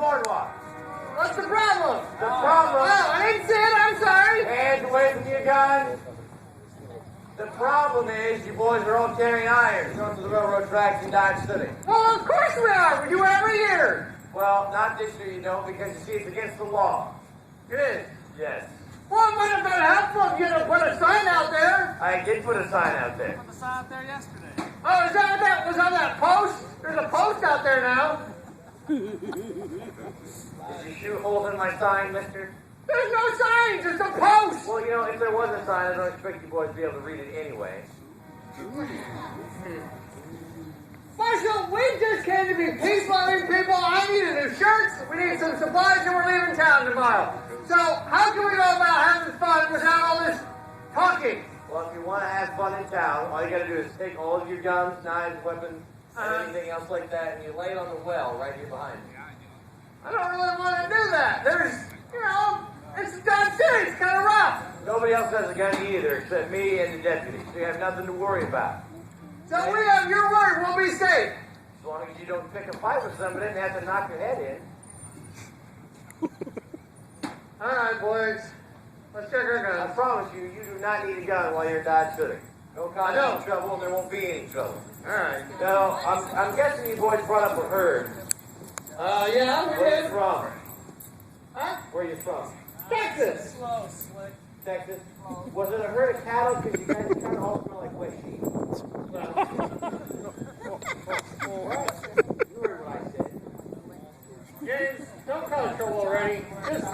boardwalk. What's the problem? The problem... Oh, I didn't see it, I'm sorry. Hands away from your gun. The problem is you boys are all carrying irons going to the railroad tracks in Dodge City. Well, of course we are. We do it every year. Well, not this year you don't, because you see it's against the law. It is. Yes. Well, it might have been helpful if you had put a sign out there. I did put a sign out there. Put the sign out there yesterday. Oh, is that what that was on that post? There's a post out there now. Is your shoe holding my sign, mister? There's no signs, it's a post. Well, you know, if there was a sign, I don't expect you boys to be able to read it anyway. Marshal, we just came to be peace-loving people. I needed new shirts. We need some supplies, and we're leaving town tomorrow. So, how can we go about having fun without all this talking? Well, if you want to have fun in town, all you got to do is take all of your guns, knives, weapons, and anything else like that, and you lay it on the well right here behind you. I don't really want to do that. There's, you know, it's Dodge City. It's kind of rough. Nobody else has a gun either except me and the deputy, so you have nothing to worry about. So we have your word. We'll be safe. As long as you don't pick a fight with somebody and have to knock your head in. All right, boys. Let's check our I guns. promise you, you do not need a gun while you're in Dodge City. Don't cause any trouble, and there won't be any trouble. All right. Now, I'm guessing you boys brought up a herd. Yeah, we Where you did. from? Huh? Where you from? Texas. Slow, slick. Texas? Was it a herd of cattle? Because you guys kind of all smell like wet sheep. You heard what I said. James, don't cause trouble already. Just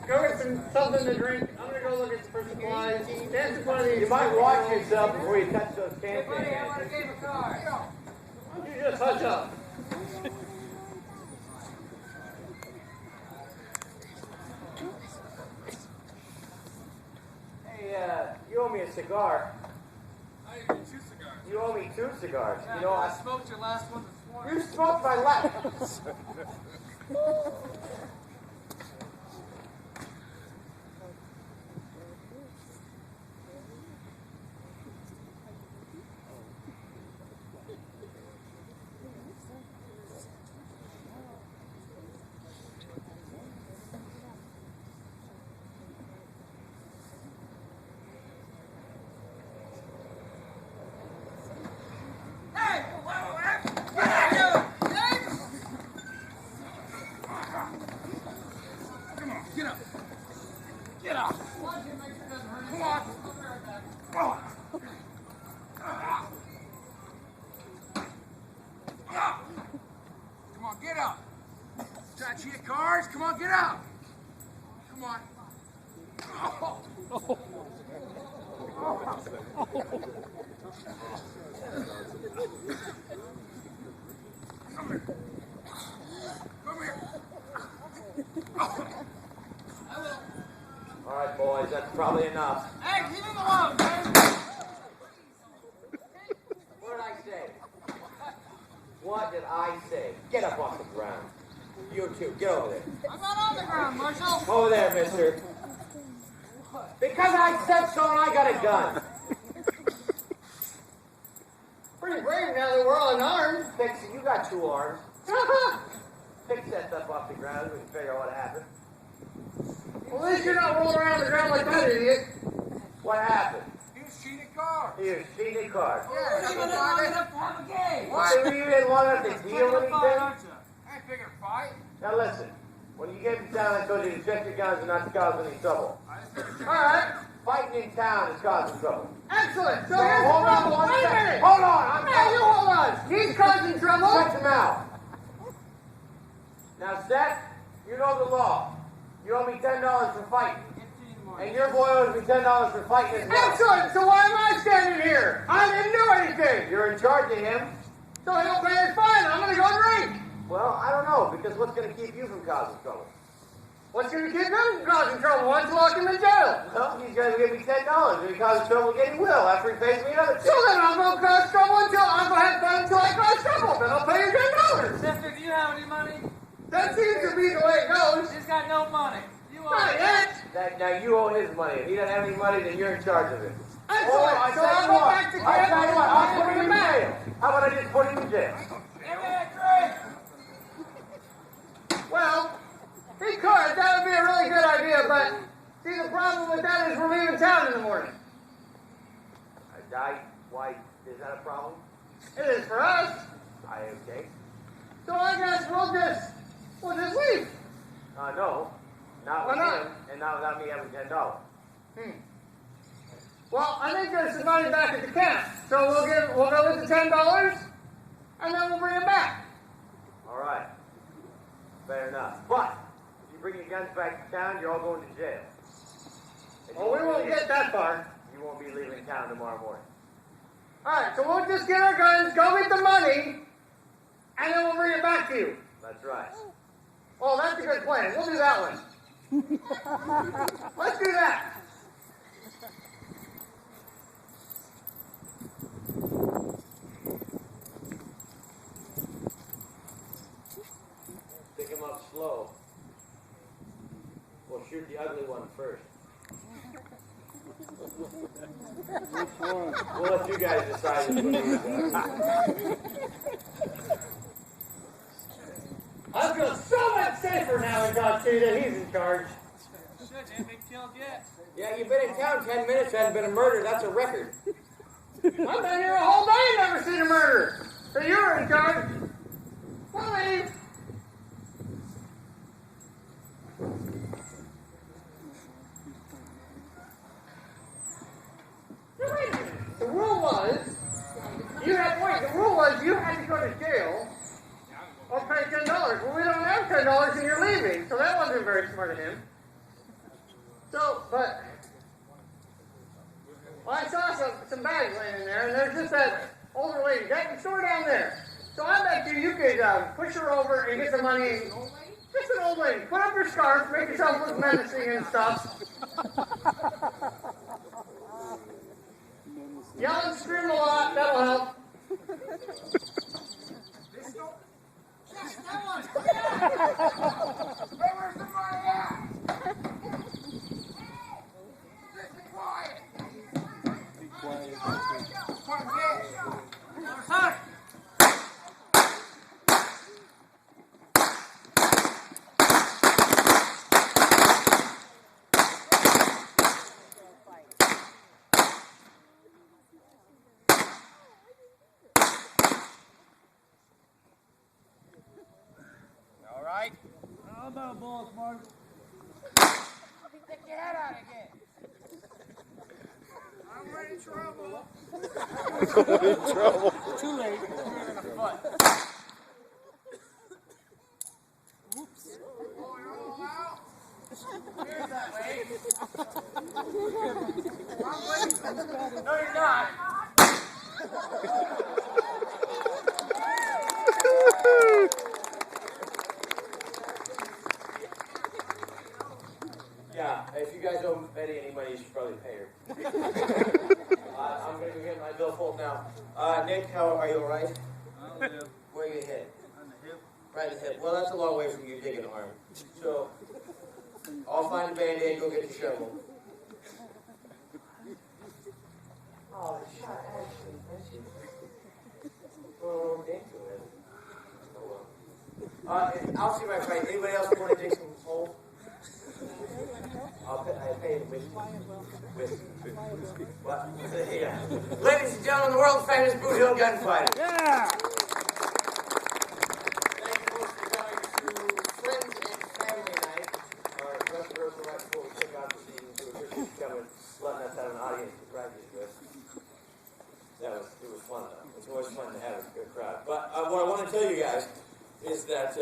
go get something to drink. I'm going to go look at some supplies. Dance one of these. You might watch yourself before you touch those cans. Buddy, I want to give a car. Why don't you just hush up? Hey, you owe me a cigar. I didn't get 2 cigars. You owe me 2 cigars. Yeah, You know, I smoked your last one this morning. you smoked my left. Hey! Come on, get up. Get up. Come on. Come on, get up. Try to cheat cars. Come on, get up. Come on. Come here. Come here. All right, boys, that's probably enough. Hey, leave him alone, man. What did I say? What did I say? Get up off the ground. You too, get over there. I'm not on the ground, Marshal. Over there, mister. Because I said so and I got a gun. Pretty brave now that we're all unarmed. Fix it, you got 2 arms. Fix that stuff off the ground, we can figure out what happened. Well, at least you're not rolling around the ground like that idiot. What happened? He was cheating cars. Here's cheating card. Yeah, You didn't long enough to have a game. So you didn't want us to deal Figure with to fight, anything? aren't you? I ain't figure to fight. Now listen, when you get to town, I told you to check your guns and not to cause any trouble. All right. Fighting in town is causing trouble. Excellent. So So here's the hold on problem. one Wait a second. minute. Hold on, I'm Hey, you hold on. He's causing trouble. Shut your mouth. Now, Seth, you know the law. You owe me $10 for fighting. And your boy owes me $10 for fighting as well. Excellent. So why am I standing here? I didn't do anything. You're in charge of him. So he'll pay his fine. I'm going to go drink. Well, I don't know, because what's going to keep you from causing trouble? What's going to keep him from causing trouble? Once lock him in jail. Well, he's going to give me $10. If he causes trouble again, he will, after he pays me another So $10. then I'll go cause trouble until I'm going to have fun until I cause trouble. Then I'll pay you $10. Sister, do you have any money? That seems to be the way it goes. He's got no money. You owe Not him. yet. Now, you owe his money. If he doesn't have any money, then you're in charge of it. Excellent. I So I'll go back to camp tell you what, I'll put and him in back. jail. How about I just put him in jail? Give me a drink. Well, problem with that is we're leaving town in the morning. Why, is that a problem? It is for us. Okay. So I guess we'll just leave. No. Not Why with not? him, and not without me having $10. Well, I think there's some money back at the camp. So we'll go with the $10 and then we'll bring it back. All right. Fair enough. But if you bring your guns back to town, you're all going to jail. And Well, we won't get that far. You won't be leaving town tomorrow morning. Alright, so we'll just get our guns, go get the money, and then we'll bring it back to you. That's right. Oh, that's a good plan. We'll do that one. Let's do that. Pick him up slow. We'll shoot the ugly one first. We'll let you guys decide which one you do. I feel so much safer now in God City that he's in charge. Shit, ain't been killed yet. Yeah, you've been in town 10 minutes, hasn't been a murder. That's a record. I've been here a whole day and never seen a murder. So you're in charge. We'll leave. The rule was, you had to go to jail or pay $10. Well, we don't have $10 and you're leaving, so that wasn't very smart of him. So, but well, I saw some bags laying in there, and there's just that older lady, that store down there. So I bet you could push her over and get the money. Just an old lady. Put up your scarf, make yourself look menacing and stuff. Yell and scream a lot, that'll help. Yes, that one. Hey, where's the money at? Listen, quiet. Be quiet. Huh? All right. How about balls, Mark? Take your head out again. I'm in trouble. in trouble. Too late. You're in a foot. Oops. Oh, you're all out? Here's that way. No, you're not. Yeah, if you guys owe Betty any money, you should probably pay her. I'm going to go get my billfold now. Nick, how are you all right? I'll live. Where are you hit? On the hip. Right in the hip. Well, that's a long way from you digging arm. So, I'll find a Band-Aid, go get the shovel. Oh, the shot actually missed you. Oh, into it. Oh, well. I'll see my friend. Anybody else want to dig some hole? I pay him with what? Yeah. Ladies and gentlemen, the world famous Boot Hill gunfighter. Yeah! Thank you folks for coming to Friends and Family Night. Our dress rehearsal right before we kick off the season. So we appreciate you coming, letting us have an audience to practice with. It was fun though. It's always fun to have a good crowd. But what I want to tell you guys is that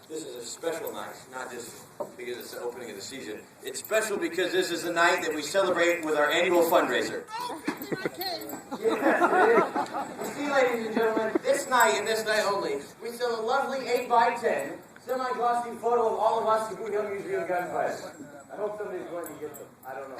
this is a special night, not just because it's the opening of the season. It's special because this is the night that we celebrate with our annual fundraiser. Yes, it is. You see, ladies and gentlemen, this night and this night only, we sell a lovely 8x10 semi-glossy photo of all of us at Boot Hill Museum gunfighters. I hope somebody's going to get them. I don't know.